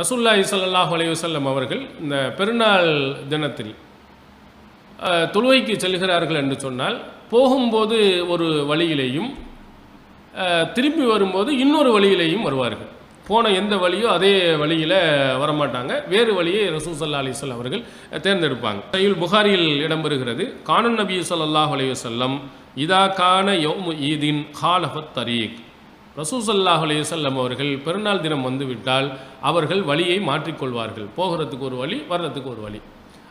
ரசூலுல்லாஹி ஸல்லல்லாஹு அலைஹி வஸல்லம் அவர்கள் இந்த பெருநாள் தினத்தில் தொழுகைக்கு செல்கிறார்கள் என்று சொன்னால், போகும்போது ஒரு வழியிலேயும் திரும்பி வரும்போது இன்னொரு வழியிலேயும் வருவார்கள். போன எந்த வழியோ அதே வழியில் வரமாட்டாங்க, வேறு வழியை ரசூல் ஸல்லல்லாஹு அலைஹி வஸல்லம் அவர்கள் தேர்ந்தெடுப்பாங்க. சஹீஹுல் புகாரியில் இடம்பெறுகிறது, கானன் நபி ஸல்லல்லாஹு அலைஹி வஸல்லம் இதா கான யௌமு ஈதின் ஹாலஃபத் தரீக். ரசூல் ஸல்லல்லாஹு அலைஹி வஸல்லம் அவர்கள் பெருநாள் தினம் வந்துவிட்டால் அவர்கள் வழியை மாற்றிக்கொள்வார்கள். போகிறதுக்கு ஒரு வழி, வர்றதுக்கு ஒரு வழி.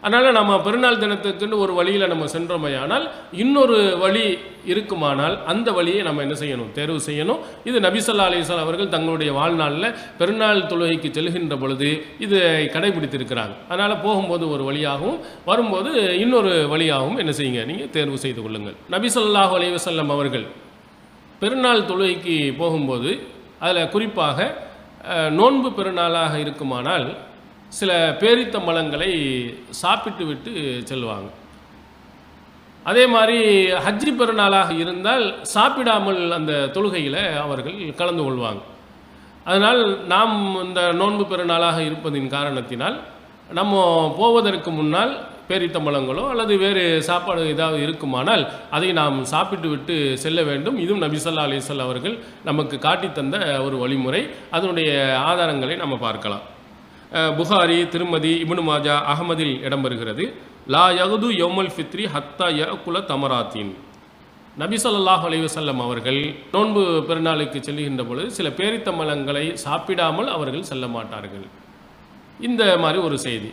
அதனால் நம்ம பெருநாள் தினத்துக்குன்னு ஒரு வழியில் நம்ம சென்றோமையானால் இன்னொரு வழி இருக்குமானால் அந்த வழியை நம்ம என்ன செய்யணும், தேர்வு செய்யணும். இது நபி ஸல்லல்லாஹு அலைஹி வஸல்லம் அவர்கள் தங்களுடைய வாழ்நாளில் பெருநாள் தொழுகைக்கு செல்கின்ற பொழுது இதை கடைபிடித்திருக்கிறாங்க. அதனால் போகும்போது ஒரு வழியாகவும் வரும்போது இன்னொரு வழியாகவும் என்ன செய்யுங்க, நீங்கள் தேர்வு செய்து கொள்ளுங்கள். நபி ஸல்லல்லாஹு அலைஹி வஸல்லம் அவர்கள் பெருநாள் தொழுகைக்கு போகும்போது அதில் குறிப்பாக நோன்பு பெருநாளாக இருக்குமானால் சில பேரித்தம்பழங்களை சாப்பிட்டு விட்டு செல்வாங்க. அதே மாதிரி ஹஜ்ஜி பெருநாளாக இருந்தால் சாப்பிடாமல் அந்த தொழுகையில் அவர்கள் கலந்து கொள்வாங்க. அதனால் நாம் இந்த நோன்பு பெருநாளாக இருப்பதின் காரணத்தினால் நம்ம போவதற்கு முன்னால் பேரித்தம்பழங்களோ அல்லது வேறு சாப்பாடு ஏதாவது இருக்குமானால் அதை நாம் சாப்பிட்டு விட்டு செல்ல வேண்டும். இதுவும் நபி ஸல்லல்லாஹு அலைஹி வஸல்லம் அவர்கள் நமக்கு காட்டித்தந்த ஒரு வழிமுறை. அதனுடைய ஆதாரங்களை நம்ம பார்க்கலாம். புகாரி, திருமதி, இப்னு மாஜா, அஹ்மதில் இடம்பெறுகிறது, லா யகுது யௌமல் ஃபித்ரி ஹத்தா யஅகுல தமராத்தின். நபி ஸல்லல்லாஹு அலைஹி வஸல்லம் அவர்கள் நோன்பு பெருநாளுக்கு செல்கின்ற பொழுது சில பேரித்தம்பழங்களை சாப்பிடாமல் அவர்கள் செல்ல மாட்டார்கள். இந்த மாதிரி ஒரு செய்தி.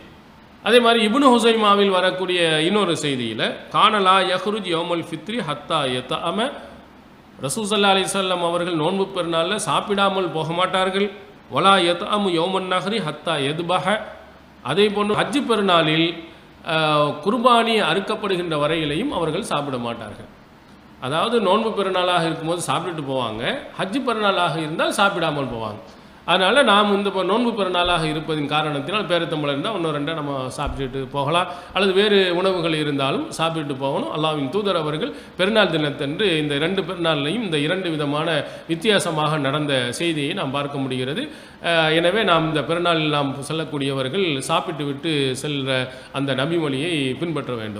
அதே மாதிரி இப்னு ஹுஸைமாவில் வரக்கூடிய இன்னொரு செய்தியில், கானலா யஹ்ருஜ் யௌமல் ஃபித்ரி ஹத்தா யதஅம. ரசூல் ஸல்லல்லாஹு அலைஹி வஸல்லம் அவர்கள் நோன்பு பெருநாளில் சாப்பிடாமல் போக மாட்டார்கள். வலா யதஅமு யௌமன் நஹ்ரி ஹத்தா யதுபஹ. அதே போன்று ஹஜ்ஜு பெருநாளில் குர்பானி அறுக்கப்படுகின்ற வரையிலையும் அவர்கள் சாப்பிட மாட்டார்கள். அதாவது நோன்பு பெருநாளாக இருக்கும்போது சாப்பிட்டுட்டு போவாங்க, ஹஜ்ஜு பெருநாளாக இருந்தால் சாப்பிடாமல் போவாங்க. அதனால் நாம் இந்த நோன்பு பெருநாளாக இருப்பதின் காரணத்தினால் பேரித்தம்பழம் இருந்தால் ஒன்று ரெண்டாக நம்ம சாப்பிட்டுட்டு போகலாம், அல்லது வேறு உணவுகள் இருந்தாலும் சாப்பிட்டு போகணும். அல்லாஹ்வின் தூதர் அவர்கள் பெருநாள் தினத்தன்று இந்த இரண்டு பெருநாள்லையும் இந்த இரண்டு விதமான வித்தியாசமாக நடந்த செய்தியை நாம் பார்க்க முடிகிறது. எனவே நாம் இந்த பெருநாளில் நாம் செல்லக்கூடியவர்கள் சாப்பிட்டு விட்டு செல்கிற அந்த நபிமொழியை பின்பற்ற வேண்டும்.